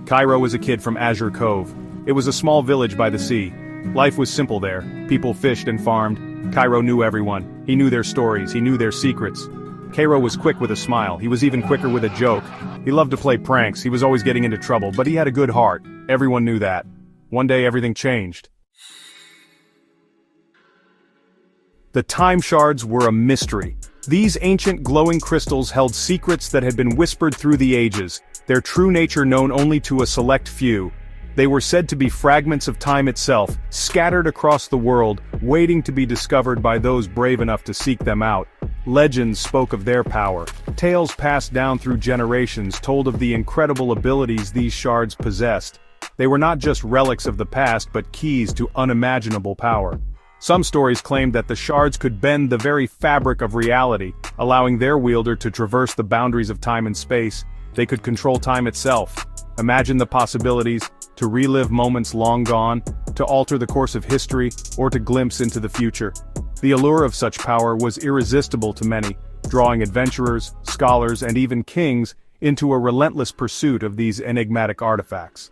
Kairo was a kid from Azure Cove. It was a small village by the sea. Life was simple there. People fished and farmed. Kairo knew everyone. He knew their stories, he knew their secrets. Kairo was quick with a smile, he was even quicker with a joke. He loved to play pranks, he was always getting into trouble, but he had a good heart. Everyone knew that. One day everything changed. The Time Shards were a mystery. These ancient glowing crystals held secrets that had been whispered through the ages, their true nature known only to a select few. They were said to be fragments of time itself, scattered across the world, waiting to be discovered by those brave enough to seek them out. Legends spoke of their power. Tales passed down through generations told of the incredible abilities these shards possessed. They were not just relics of the past but keys to unimaginable power. Some stories claimed that the shards could bend the very fabric of reality, allowing their wielder to traverse the boundaries of time and space. They could control time itself. Imagine the possibilities, to relive moments long gone, to alter the course of history, or to glimpse into the future. The allure of such power was irresistible to many, drawing adventurers, scholars, and even kings into a relentless pursuit of these enigmatic artifacts.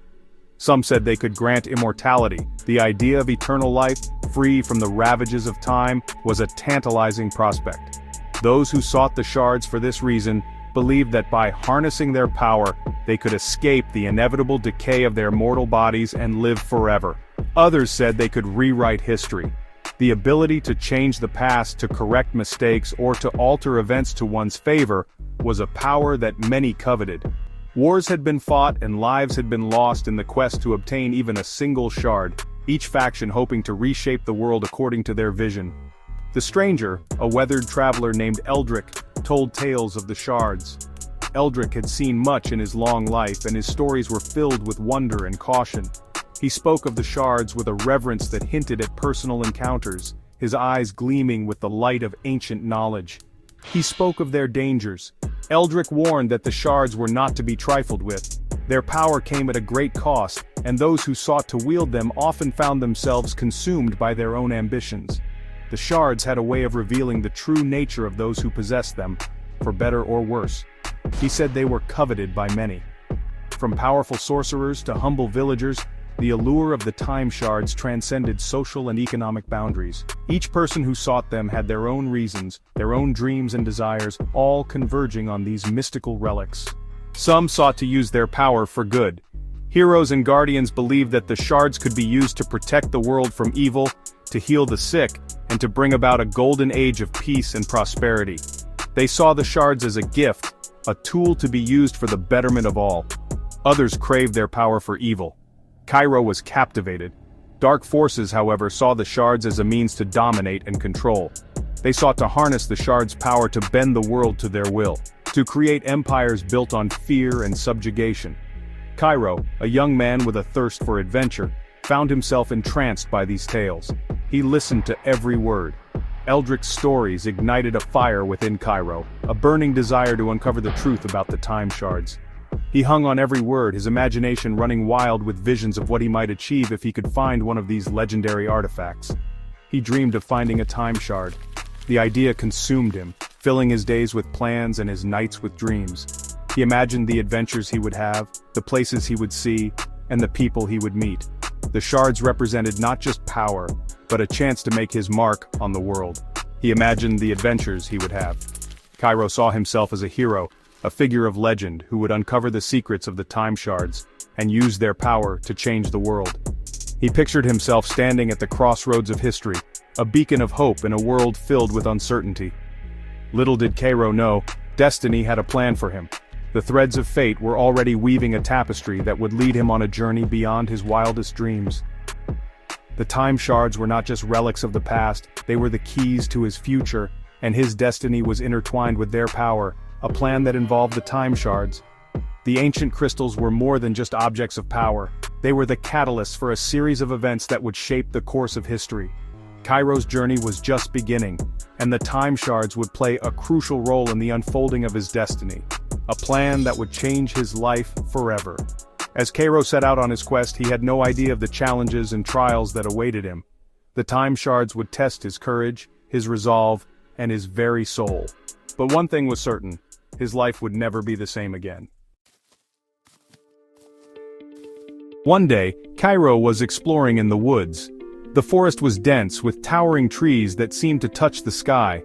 Some said they could grant immortality. The idea of eternal life, free from the ravages of time, was a tantalizing prospect. Those who sought the shards for this reason believed that by harnessing their power, they could escape the inevitable decay of their mortal bodies and live forever. Others said they could rewrite history. The ability to change the past, to correct mistakes, or to alter events to one's favor was a power that many coveted. Wars had been fought and lives had been lost in the quest to obtain even a single shard, each faction hoping to reshape the world according to their vision. The stranger, a weathered traveler named Eldrick, told tales of the shards. Eldrick had seen much in his long life and his stories were filled with wonder and caution. He spoke of the shards with a reverence that hinted at personal encounters, his eyes gleaming with the light of ancient knowledge. He spoke of their dangers. Eldrick warned that the shards were not to be trifled with. Their power came at a great cost, and those who sought to wield them often found themselves consumed by their own ambitions. The shards had a way of revealing the true nature of those who possessed them, for better or worse. He said they were coveted by many. From powerful sorcerers to humble villagers, the allure of the time shards transcended social and economic boundaries. Each person who sought them had their own reasons, their own dreams and desires, all converging on these mystical relics. Some sought to use their power for good. Heroes and guardians believed that the shards could be used to protect the world from evil, to heal the sick, and to bring about a golden age of peace and prosperity. They saw the shards as a gift, a tool to be used for the betterment of all. Others craved their power for evil. Kairo was captivated. Dark forces, however, saw the shards as a means to dominate and control. They sought to harness the shards' power to bend the world to their will, to create empires built on fear and subjugation. Kairo, a young man with a thirst for adventure, found himself entranced by these tales. He listened to every word. Eldrick's stories ignited a fire within Kairo, a burning desire to uncover the truth about the time shards. He hung on every word, his imagination running wild with visions of what he might achieve if he could find one of these legendary artifacts. He dreamed of finding a time shard. The idea consumed him, filling his days with plans and his nights with dreams. He imagined the adventures he would have, the places he would see, and the people he would meet. The shards represented not just power, but a chance to make his mark on the world. He imagined the adventures he would have. Kairo saw himself as a hero, a figure of legend who would uncover the secrets of the time shards and use their power to change the world. He pictured himself standing at the crossroads of history, a beacon of hope in a world filled with uncertainty. Little did Kairo know, destiny had a plan for him. The threads of fate were already weaving a tapestry that would lead him on a journey beyond his wildest dreams. The time shards were not just relics of the past, they were the keys to his future, and his destiny was intertwined with their power, a plan that involved the time shards. The ancient crystals were more than just objects of power, they were the catalysts for a series of events that would shape the course of history. Kairo's journey was just beginning, and the time shards would play a crucial role in the unfolding of his destiny, a plan that would change his life forever. As Kairo set out on his quest, he had no idea of the challenges and trials that awaited him. The time shards would test his courage, his resolve, and his very soul. But one thing was certain, his life would never be the same again. One day, Kairo was exploring in the woods. The forest was dense with towering trees that seemed to touch the sky.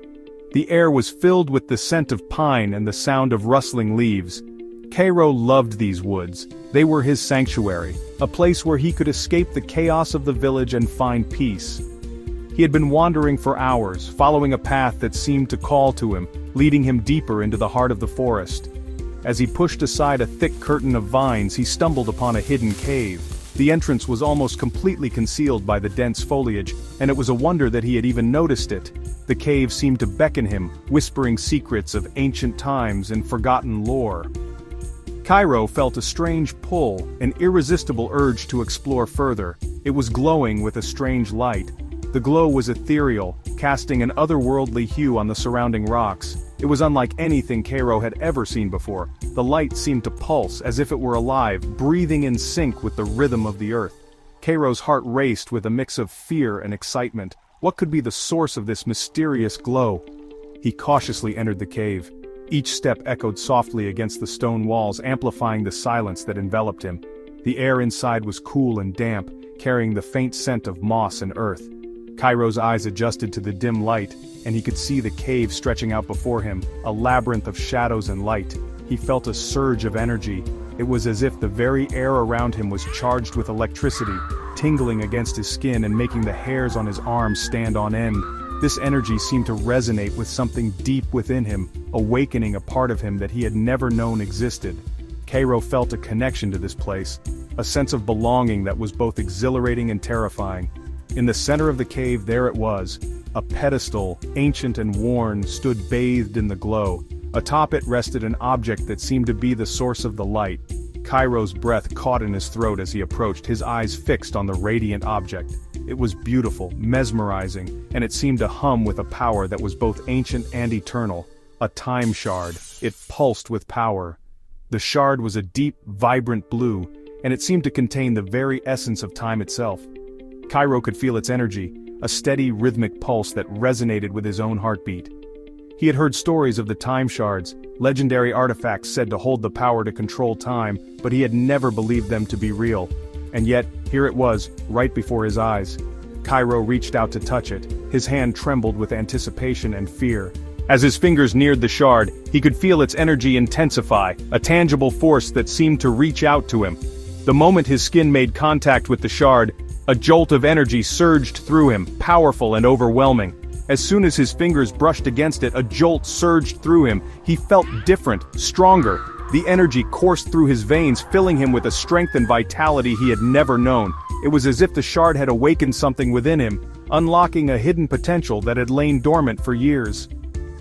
The air was filled with the scent of pine and the sound of rustling leaves. Kairo loved these woods. They were his sanctuary, a place where he could escape the chaos of the village and find peace. He had been wandering for hours, following a path that seemed to call to him, leading him deeper into the heart of the forest. As he pushed aside a thick curtain of vines, he stumbled upon a hidden cave. The entrance was almost completely concealed by the dense foliage, and it was a wonder that he had even noticed it. The cave seemed to beckon him, whispering secrets of ancient times and forgotten lore. Kairo felt a strange pull, an irresistible urge to explore further. It was glowing with a strange light. The glow was ethereal, casting an otherworldly hue on the surrounding rocks. It was unlike anything Kairo had ever seen before. The light seemed to pulse as if it were alive, breathing in sync with the rhythm of the earth. Kairo's heart raced with a mix of fear and excitement. What could be the source of this mysterious glow? He cautiously entered the cave. Each step echoed softly against the stone walls, amplifying the silence that enveloped him. The air inside was cool and damp, carrying the faint scent of moss and earth. Kairo's eyes adjusted to the dim light, and he could see the cave stretching out before him, a labyrinth of shadows and light. He felt a surge of energy. It was as if the very air around him was charged with electricity, tingling against his skin and making the hairs on his arms stand on end. This energy seemed to resonate with something deep within him, awakening a part of him that he had never known existed. Kairo felt a connection to this place, a sense of belonging that was both exhilarating and terrifying. In the center of the cave there it was. A pedestal, ancient and worn, stood bathed in the glow. Atop it rested an object that seemed to be the source of the light. Kairo's breath caught in his throat as he approached, his eyes fixed on the radiant object. It was beautiful, mesmerizing, and it seemed to hum with a power that was both ancient and eternal. A time shard. It pulsed with power. The shard was a deep, vibrant blue, and it seemed to contain the very essence of time itself. Kairo could feel its energy, a steady, rhythmic pulse that resonated with his own heartbeat. He had heard stories of the Time Shards, legendary artifacts said to hold the power to control time, but he had never believed them to be real. And yet, here it was, right before his eyes. Kairo reached out to touch it. His hand trembled with anticipation and fear. As his fingers neared the shard, he could feel its energy intensify, a tangible force that seemed to reach out to him. The moment his skin made contact with the shard, a jolt of energy surged through him, powerful and overwhelming. As soon as his fingers brushed against it, a jolt surged through him. He felt different, stronger. The energy coursed through his veins, filling him with a strength and vitality he had never known. It was as if the shard had awakened something within him, unlocking a hidden potential that had lain dormant for years.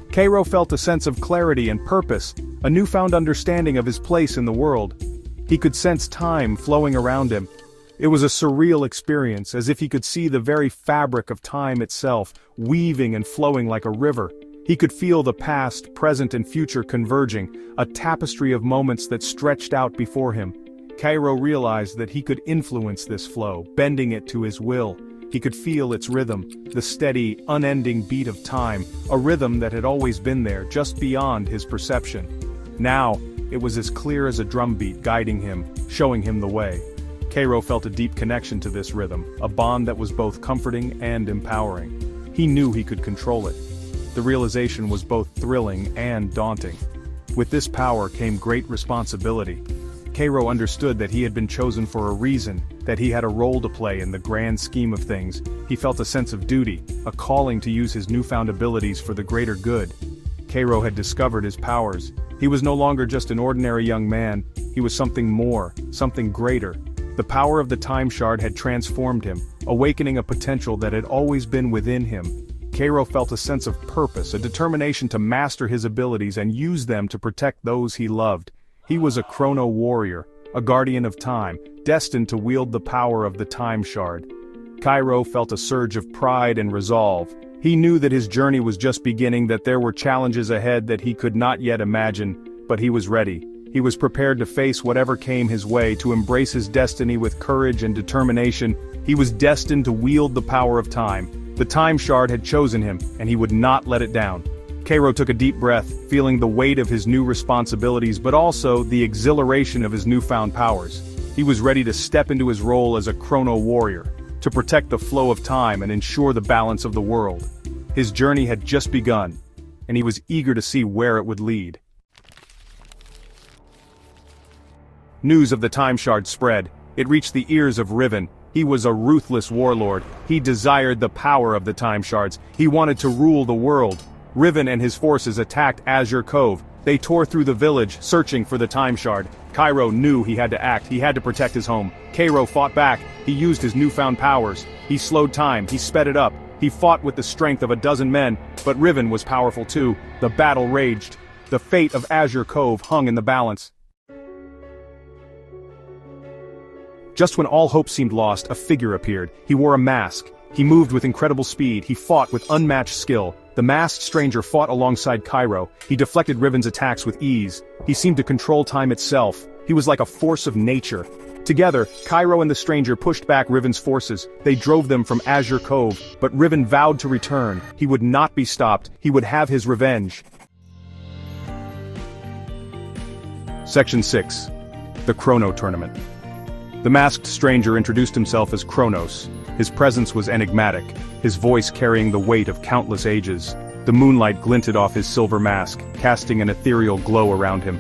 Kairo felt a sense of clarity and purpose, a newfound understanding of his place in the world. He could sense time flowing around him. It was a surreal experience, as if he could see the very fabric of time itself, weaving and flowing like a river. He could feel the past, present and future converging, a tapestry of moments that stretched out before him. Kairo realized that he could influence this flow, bending it to his will. He could feel its rhythm, the steady, unending beat of time, a rhythm that had always been there, just beyond his perception. Now, it was as clear as a drumbeat guiding him, showing him the way. Kairo felt a deep connection to this rhythm, a bond that was both comforting and empowering. He knew he could control it. The realization was both thrilling and daunting. With this power came great responsibility. Kairo understood that he had been chosen for a reason, that he had a role to play in the grand scheme of things. He felt a sense of duty, a calling to use his newfound abilities for the greater good. Kairo had discovered his powers. He was no longer just an ordinary young man, he was something more, something greater. The power of the Time Shard had transformed him, awakening a potential that had always been within him. Kairo felt a sense of purpose, a determination to master his abilities and use them to protect those he loved. He was a Chrono Warrior, a guardian of time, destined to wield the power of the Time Shard. Kairo felt a surge of pride and resolve. He knew that his journey was just beginning, that there were challenges ahead that he could not yet imagine, but he was ready. He was prepared to face whatever came his way, to embrace his destiny with courage and determination. He was destined to wield the power of time. The Time Shard had chosen him, and he would not let it down. Kairo took a deep breath, feeling the weight of his new responsibilities but also the exhilaration of his newfound powers. He He was ready to step into his role as a Chrono Warrior, to protect the flow of time and ensure the balance of the world. His journey had just begun, and he was eager to see where it would lead. News of the Time Shards spread. It reached the ears of Riven. He was a ruthless warlord. He desired the power of the Time Shards. He wanted to rule the world. Riven and his forces attacked Azure Cove. They tore through the village, searching for the Time Shard. Kairo knew he had to act. He had to protect his home. Kairo fought back. He used his newfound powers. He slowed time. He sped it up. He fought with the strength of a dozen men, but Riven was powerful too. The battle raged. The fate of Azure Cove hung in the balance. Just when all hope seemed lost, a figure appeared. He wore a mask. He moved with incredible speed. He fought with unmatched skill. The masked stranger fought alongside Kairo. He deflected Riven's attacks with ease. He seemed to control time itself. He was like a force of nature. Together, Kairo and the stranger pushed back Riven's forces. They drove them from Azure Cove, but Riven vowed to return. He would not be stopped. He would have his revenge. Section 6. The Chrono Tournament. The masked stranger introduced himself as Chronos. His presence was enigmatic, his voice carrying the weight of countless ages. The moonlight glinted off his silver mask, casting an ethereal glow around him.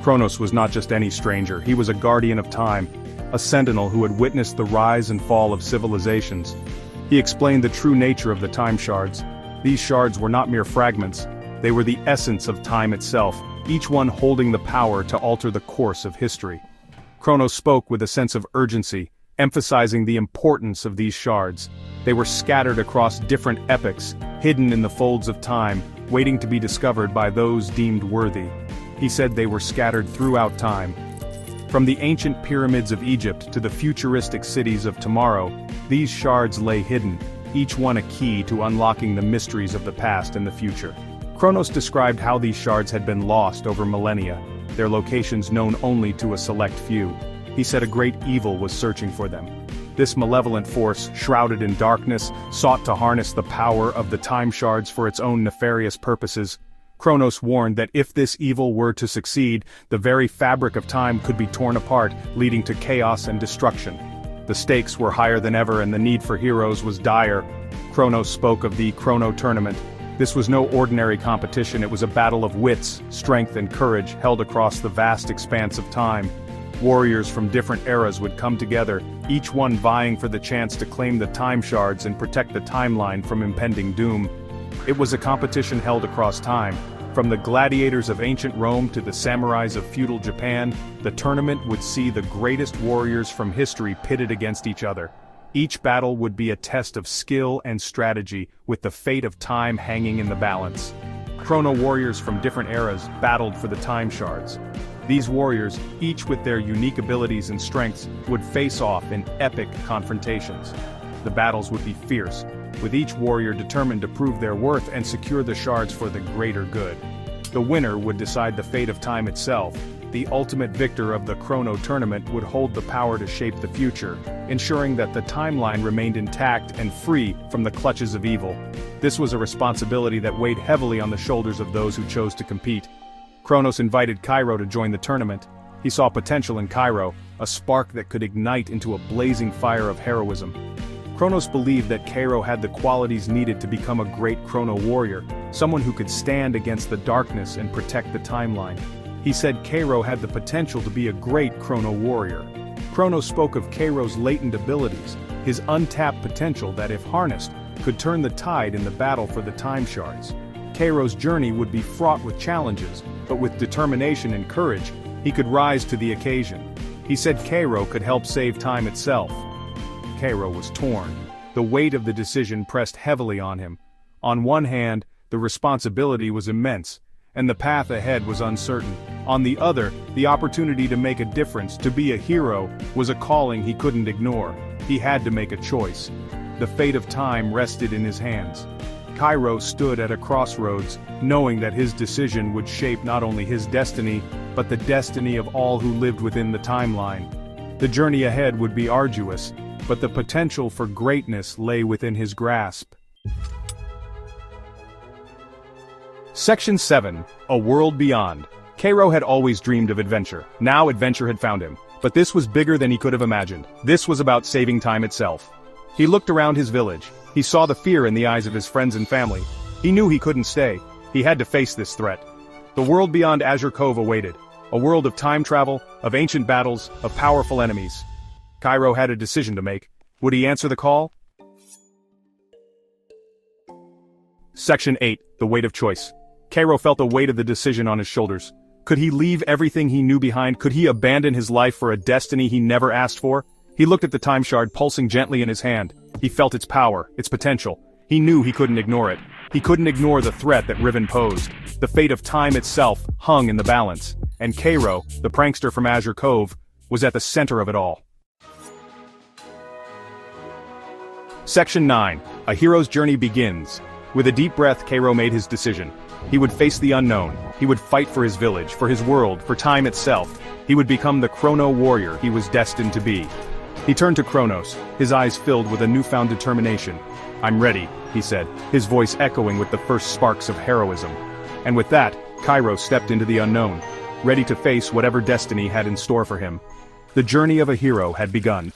Chronos was not just any stranger, he was a guardian of time, a sentinel who had witnessed the rise and fall of civilizations. He explained the true nature of the Time Shards. These shards were not mere fragments, they were the essence of time itself, each one holding the power to alter the course of history. Chronos spoke with a sense of urgency, emphasizing the importance of these shards. They were scattered across different epochs, hidden in the folds of time, waiting to be discovered by those deemed worthy. He said they were scattered throughout time. From the ancient pyramids of Egypt to the futuristic cities of tomorrow, these shards lay hidden, each one a key to unlocking the mysteries of the past and the future. Chronos described how these shards had been lost over millennia, their locations known only to a select few. He said a great evil was searching for them. This malevolent force, shrouded in darkness, sought to harness the power of the Time Shards for its own nefarious purposes. Chronos warned that if this evil were to succeed, the very fabric of time could be torn apart, leading to chaos and destruction. The stakes were higher than ever and the need for heroes was dire. Chronos spoke of the Chrono Tournament. This was no ordinary competition, it was a battle of wits, strength and courage held across the vast expanse of time. Warriors from different eras would come together, each one vying for the chance to claim the Time Shards and protect the timeline from impending doom. It was a competition held across time. From the gladiators of ancient Rome to the samurais of feudal Japan, the tournament would see the greatest warriors from history pitted against each other. Each battle would be a test of skill and strategy, with the fate of time hanging in the balance. Chrono Warriors from different eras battled for the Time Shards. These warriors, each with their unique abilities and strengths, would face off in epic confrontations. The battles would be fierce, with each warrior determined to prove their worth and secure the shards for the greater good. The winner would decide the fate of time itself. The ultimate victor of the Chrono Tournament would hold the power to shape the future, ensuring that the timeline remained intact and free from the clutches of evil. This was a responsibility that weighed heavily on the shoulders of those who chose to compete. Chronos invited Kairo to join the tournament. He saw potential in Kairo, a spark that could ignite into a blazing fire of heroism. Chronos believed that Kairo had the qualities needed to become a great Chrono Warrior, someone who could stand against the darkness and protect the timeline. He said Kairo had the potential to be a great Chrono Warrior. Chronos spoke of Kairo's latent abilities, his untapped potential that if harnessed, could turn the tide in the battle for the Time Shards. Kairo's journey would be fraught with challenges, but with determination and courage, he could rise to the occasion. He said Kairo could help save time itself. Kairo was torn. The weight of the decision pressed heavily on him. On one hand, the responsibility was immense, and the path ahead was uncertain. On the other, the opportunity to make a difference, to be a hero, was a calling he couldn't ignore. He had to make a choice. The fate of time rested in his hands. Kairo stood at a crossroads, knowing that his decision would shape not only his destiny, but the destiny of all who lived within the timeline. The journey ahead would be arduous, but the potential for greatness lay within his grasp. Section 7. A World Beyond. Kairo had always dreamed of adventure. Now adventure had found him. But this was bigger than he could have imagined. This was about saving time itself. He looked around his village. He saw the fear in the eyes of his friends and family. He knew he couldn't stay. He had to face this threat. The world beyond Azure Cove awaited. A world of time travel, of ancient battles, of powerful enemies. Kairo had a decision to make. Would he answer the call? Section 8. The Weight of Choice. Kairo felt the weight of the decision on his shoulders. Could he leave everything he knew behind? Could he abandon his life for a destiny he never asked for? He looked at the time shard pulsing gently in his hand. He felt its power, its potential. He knew he couldn't ignore it. He couldn't ignore the threat that Riven posed. The fate of time itself hung in the balance. And Kairo, the prankster from Azure Cove, was at the center of it all. Section 9. A hero's journey begins. With a deep breath, Kairo made his decision. He would face the unknown. He would fight for his village, for his world, for time itself. He would become the Chrono Warrior he was destined to be. He turned to Kronos, his eyes filled with a newfound determination. "I'm ready," he said, his voice echoing with the first sparks of heroism. And with that, Kairo stepped into the unknown, ready to face whatever destiny had in store for him. The journey of a hero had begun.